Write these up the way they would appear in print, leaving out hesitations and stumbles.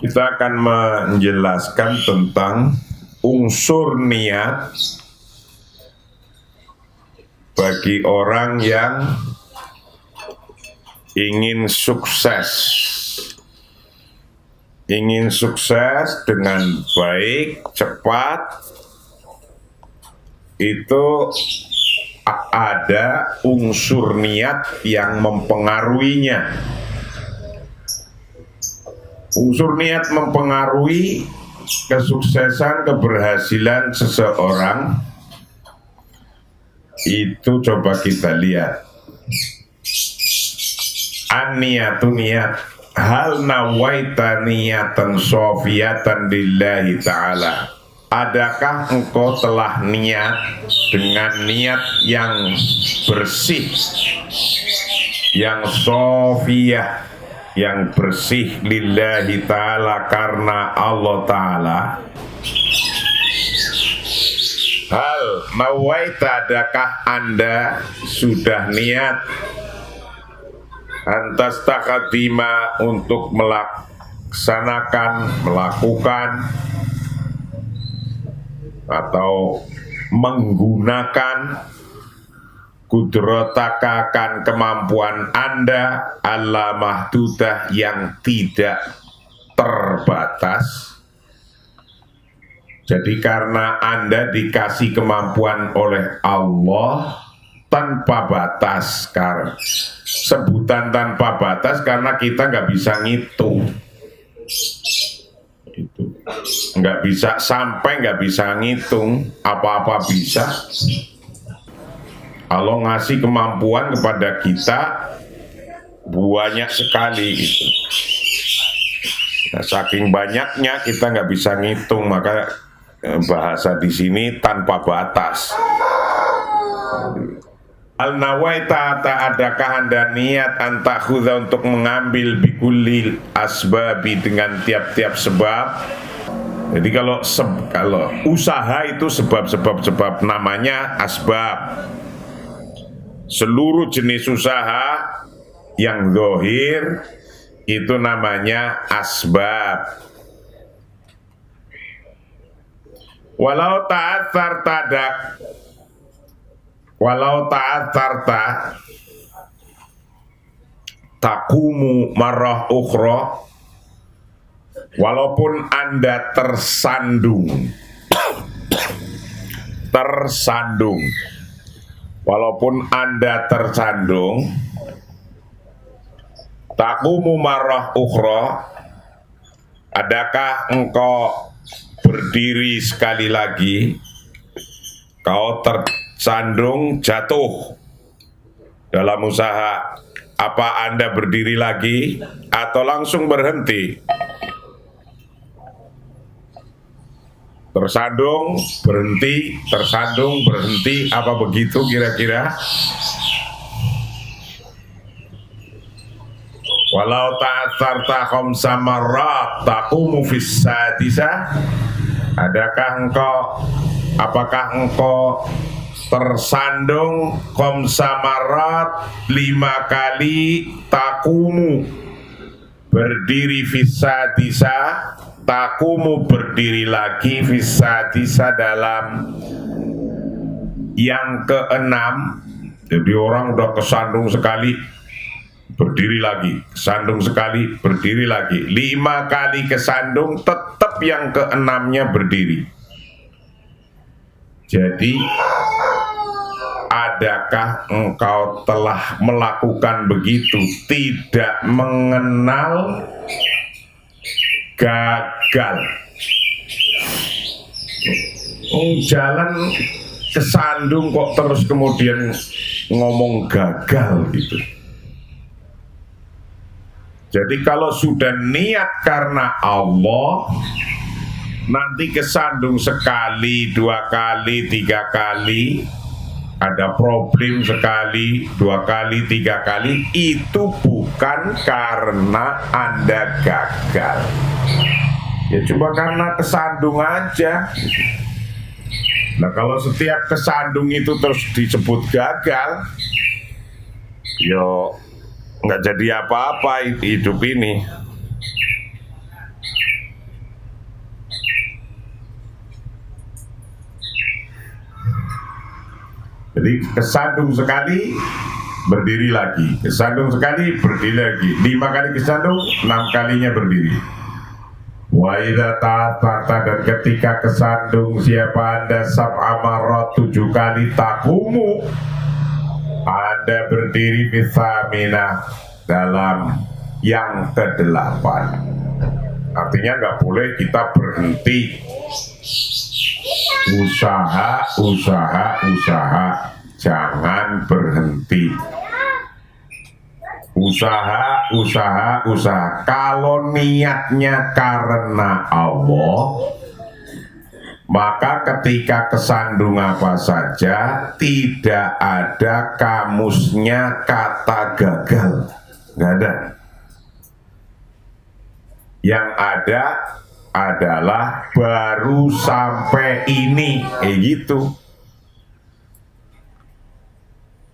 Kita akan menjelaskan tentang unsur niat bagi orang yang ingin sukses. Ingin sukses dengan baik, cepat, itu ada unsur niat yang mempengaruhinya. Unsur niat mempengaruhi kesuksesan, keberhasilan seseorang. Itu coba kita lihat. An-niyatu niat. Hal nawaita niyatan sofiyatan lillahi ta'ala. Adakah engkau telah niat dengan niat yang bersih, yang sofiyah, yang bersih lillahi ta'ala, karena Allah ta'ala? Hal nawaita, adakah anda sudah niat antas takadima, untuk melaksanakan, melakukan atau menggunakan kudrotaka, akan kemampuan anda, Allah mahdudah, yang tidak terbatas. Jadi karena anda dikasih kemampuan oleh Allah tanpa batas. Karena sebutan tanpa batas karena kita nggak bisa ngitung. Itu nggak bisa, sampai nggak bisa ngitung, apa-apa bisa. Allah ngasih kemampuan kepada kita banyak sekali gitu. Nah, saking banyaknya kita nggak bisa ngitung, maka bahasa di sini tanpa batas. Al-nawaita, adakah anda niat antakhudha, untuk mengambil bikulil asbabi, dengan tiap-tiap sebab. Jadi kalau usaha itu sebab-sebab, namanya asbab. Seluruh jenis usaha yang zahir itu namanya asbab. Walau ta'atharta takumu marrah ukhra, walaupun anda tersandung, walaupun anda tersandung, takumu marrah ukhra, adakah engkau berdiri sekali lagi? Kau tersandung, jatuh dalam usaha, apa anda berdiri lagi atau langsung berhenti? Tersandung, berhenti, tersandung, berhenti, apa begitu kira-kira? Walau ta'atsarta khamsa marrat taqumu fis sadisah, apakah engkau tersandung khamsa marrat, 5 kali, taqumu berdiri fis sadisah, taqumu berdiri lagi fis sadisah dalam yang keenam. Jadi orang udah kesandung sekali, berdiri lagi, kesandung sekali, berdiri lagi, 5 kali kesandung, tetap yang keenamnya berdiri. Jadi adakah engkau telah melakukan begitu, tidak mengenal gagal? Jalan kesandung kok terus kemudian ngomong gagal gitu. Jadi kalau sudah niat karena Allah, nanti kesandung sekali, 2 kali, 3 kali, ada problem sekali, 2 kali, 3 kali, itu bukan karena anda gagal. Ya cuma karena kesandung aja. Nah kalau setiap kesandung itu terus disebut gagal, yo nggak jadi apa-apa hidup ini. Jadi kesandung sekali, berdiri lagi, kesandung sekali, berdiri lagi, 5 kali kesandung, 6 kalinya berdiri. Wa idza ta'atta, dan ketika kesandung siapa Anda sab'a marrat 7 kali takumu, Anda berdiri bithaminah dalam yang ke-8. Artinya nggak boleh kita berhenti usaha, jangan berhenti. Usaha. Kalau niatnya karena Allah, maka ketika kesandung apa saja tidak ada kamusnya kata gagal, nggak ada. Yang ada adalah baru sampai ini, gitu.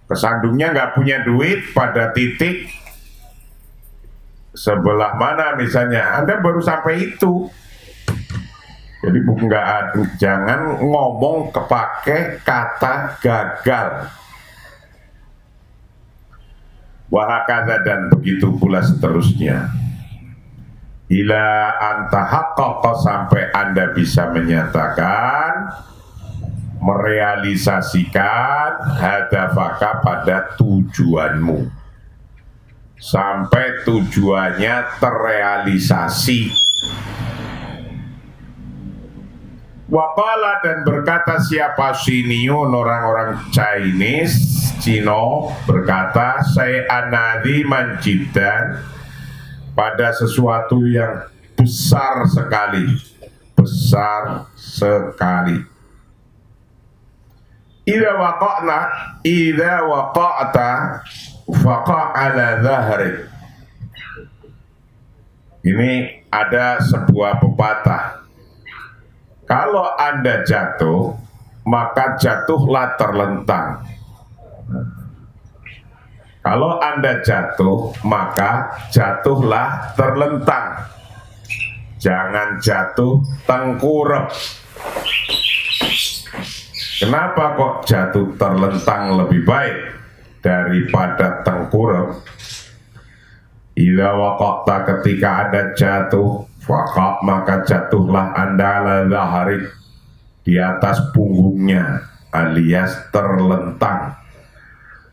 Kesandungnya nggak punya duit pada titik sebelah mana misalnya, Anda baru sampai itu. Jadi jangan ngomong kepake kata gagal. Wahakadha, dan begitu pula seterusnya. Ila anta haqqaqa, sampai Anda bisa menyatakan, merealisasikan hadafaka, pada tujuanmu, sampai tujuannya terrealisasi. Waqala, dan berkata siapa Siniun, orang-orang Chinese, Cino, berkata, saya anadi manjidan, pada sesuatu yang besar sekali, besar sekali. Idza waqa'ta faqa'ala dhahrik. Ini ada sebuah pepatah. Kalau Anda jatuh, maka jatuhlah terlentang. Kalau Anda jatuh, maka jatuhlah terlentang. Jangan jatuh tengkurap. Kenapa kok jatuh terlentang lebih baik daripada tengkurap? Idza waqa'ta, ketika Anda jatuh, waqa', maka jatuhlah Anda ala dhahrik, di atas punggungnya, alias terlentang.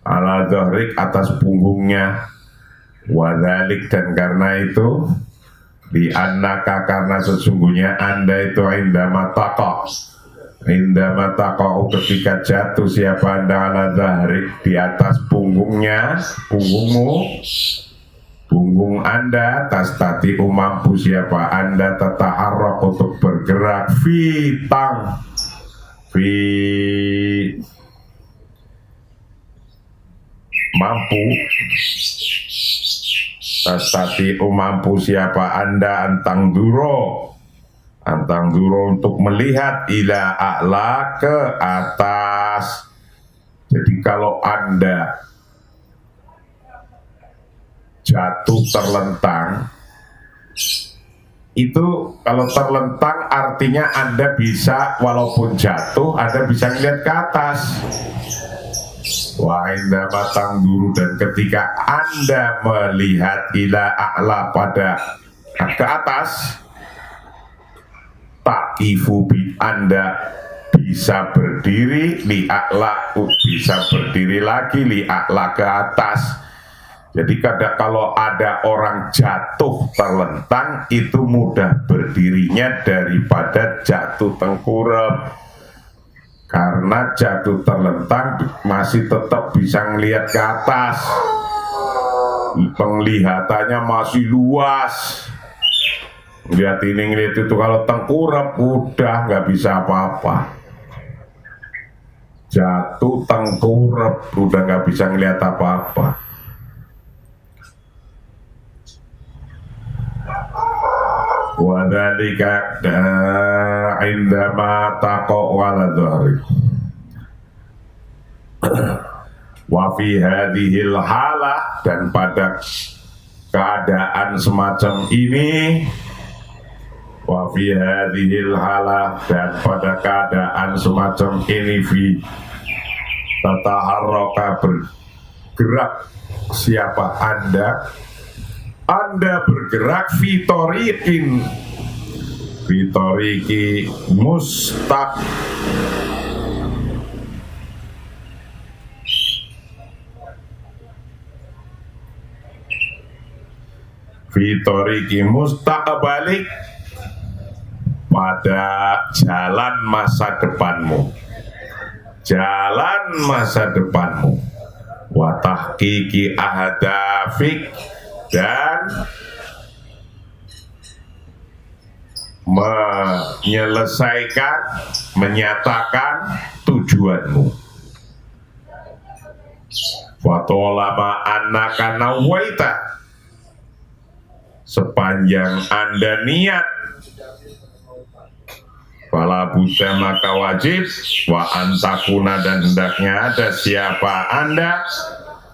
Ala dhahrik, atas punggungnya. Wadhalik, dan karena itu, di annaka, karena sesungguhnya Anda itu indama taqa, ketika jatuh siapa Anda ala dhahrik, di atas punggungnya, punggungmu, punggung Anda, tastati, mampu siapa Anda tataharrak, untuk bergerak, mampu, tastati, mampu siapa Anda antang duro, untuk melihat ila a'la, ke atas. Jadi kalau Anda jatuh terlentang, itu kalau terlentang artinya Anda bisa, walaupun jatuh, Anda bisa melihat ke atas. Wa inda batang dulu, dan ketika Anda melihat ila a'la, pada ke atas, taqifu bi, Anda bisa berdiri, li a'la, bisa berdiri lagi, li a'la, ke atas. Jadi kalau ada orang jatuh terlentang, itu mudah berdirinya daripada jatuh tengkurap. Karena jatuh terlentang masih tetap bisa melihat ke atas, penglihatannya masih luas. Lihat ini, lihat itu. Kalau tengkurap udah nggak bisa apa-apa. Jatuh tengkurap udah nggak bisa ngelihat apa-apa. Wadhalika indama taqa wala dhari. Wa fi hadhil halah, dan pada keadaan semacam ini, wa fi hadhil halah, dan pada keadaan semacam ini, fi Tataharraka bergerak siapa Anda? Anda bergerak fitoriki mustaq fitoriki mustaqbalik pada jalan masa depanmu, jalan masa depanmu, wa tahqiqi ahdafik, dan menyelesaikan, menyatakan tujuanmu. Wa tolama annaka nawaita, sepanjang Anda niat, fala budda maka wajib, wa antakuna, dan hendaknya ada siapa Anda,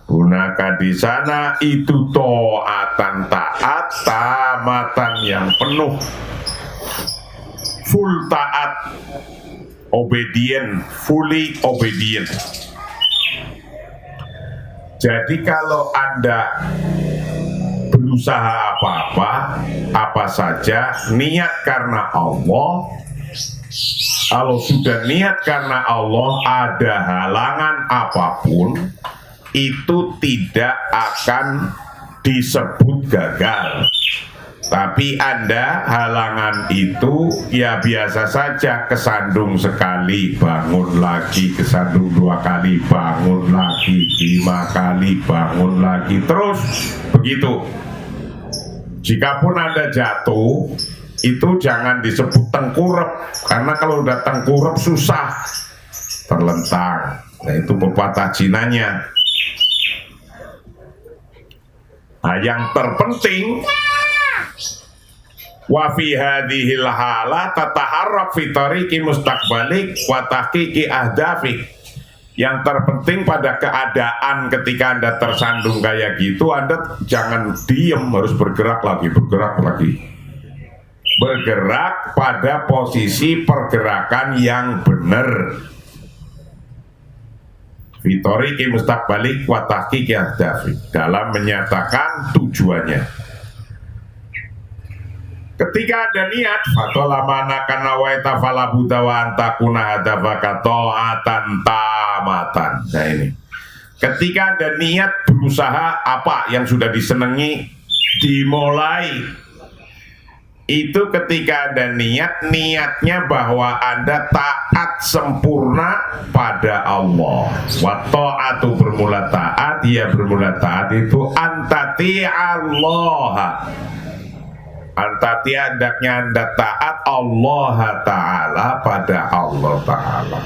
gunaka di sana itu taatan, taat, tamatan yang penuh, full taat, obedient, fully obedient. Jadi kalau Anda berusaha apa-apa, apa saja, niat karena Allah. Kalau sudah niat karena Allah, ada halangan apapun, itu tidak akan disebut gagal. Tapi Anda halangan itu ya biasa saja, kesandung sekali bangun lagi, kesandung 2 kali bangun lagi, 5 kali bangun lagi, terus begitu. Jikapun Anda jatuh, itu jangan disebut tengkurap, karena kalau udah tengkurap susah terlentang. Nah, itu pepatah Cinanya. Nah, yang terpenting, wa fi hadhil hala tataharrak fi tariqi mustaqbalik wa tahqiqi ahdafik. Yang terpenting pada keadaan ketika Anda tersandung kayak gitu, Anda jangan diem, harus bergerak lagi, bergerak lagi. Bergerak pada posisi pergerakan yang benar. Fitoriki mustaqbalik wa tahqiqi ahdafi, dalam menyatakan tujuannya. Ketika ada niat, fatolamana kana waita falabuda wa antakuna hadafaka ta'atan tamatan. Nah ini, ketika ada niat berusaha apa yang sudah disenangi dimulai, itu ketika ada niat, niatnya bahwa Anda taat sempurna pada Allah. Wa ta'atu bermula taat, dia bermula taat itu antati Allah. Antati hendaknya Anda taat Allah Ta'ala pada Allah Ta'ala.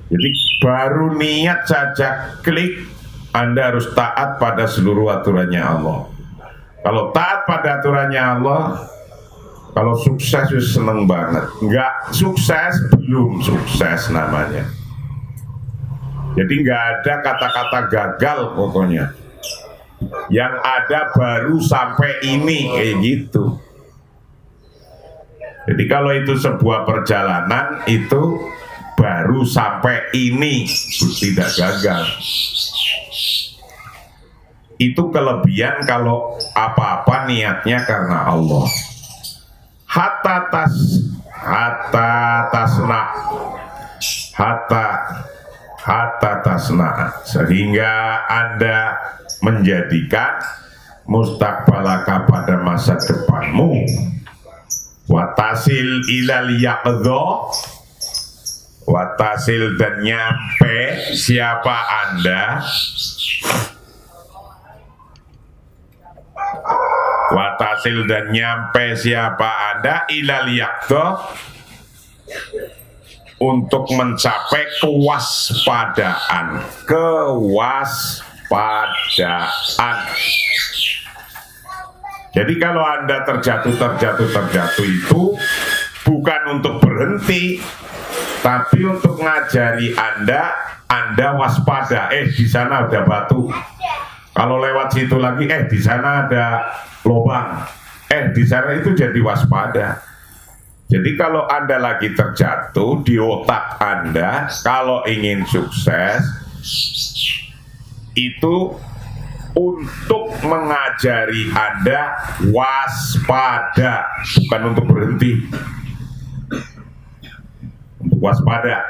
Jadi baru niat saja klik, Anda harus taat pada seluruh aturannya Allah. Kalau taat pada aturannya Allah, kalau sukses seneng banget. Enggak sukses, belum sukses namanya. Jadi enggak ada kata-kata gagal pokoknya. Yang ada baru sampai ini, kayak gitu. Jadi kalau itu sebuah perjalanan, itu baru sampai ini, tidak gagal. Itu kelebihan kalau apa-apa niatnya karena Allah. Hatta tasna, sehingga Anda menjadikan mustaqbalaka pada masa depanmu, watasil ilal yaqdha, watasil dan nyampe siapa Anda, watasil dan nyampe siapa Anda ilal yaqdha, untuk mencapai kewaspadaan. Jadi kalau Anda terjatuh itu bukan untuk berhenti, tapi untuk ngajari Anda waspada. Di sana ada batu. Kalau lewat situ lagi, di sana ada lubang. Di sana itu jadi waspada. Jadi kalau Anda lagi terjatuh, di otak Anda kalau ingin sukses itu untuk mengajari Anda waspada, bukan untuk berhenti. Untuk waspada.